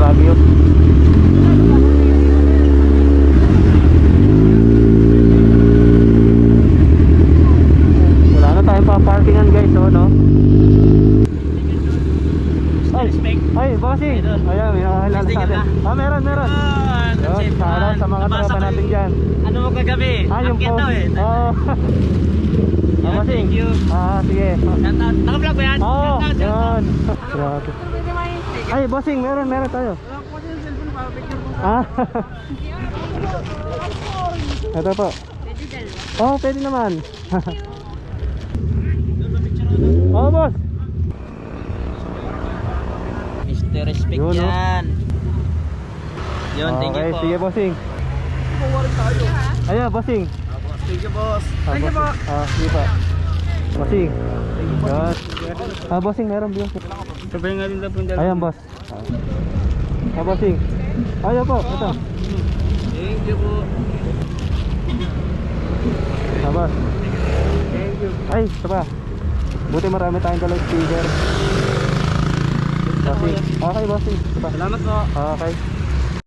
Baguio. Wala na tayong paparkingan guys, oh, no? Ay, bossing! Ayan, may nakakilala sa atin. Ah, meron. Yun, shoutout sa mga tropa natin dyan. Ano mo kagabi? Yung Akyat post. daw eh. Oo. Bossing. Thank you. Sige. Shoutout. Naka-vlog ba yan? Oo, Shoutout, shoutout. yun. Grabe. Ay, bossing, meron tayo. Ah. Ito po. Oh, pwede naman. Oh, boss. Mr. Respect Yun, no? yan. Yun, thank you Okay, po. sige, bossing. Ayan, bossing. Thank you, boss. Thank you po. Sige pa. Bossing. Yan. Bossing, meron biyo. Sabihin nga rin lang po yung Ayan, boss. Bossing. Ayan po, ito. Thank you po. Boss. Thank you. Ay, ito pa. Buti marami tayong dalang speaker. Bossing. Okay, bossing. Ito pa. Salamat po. Okay.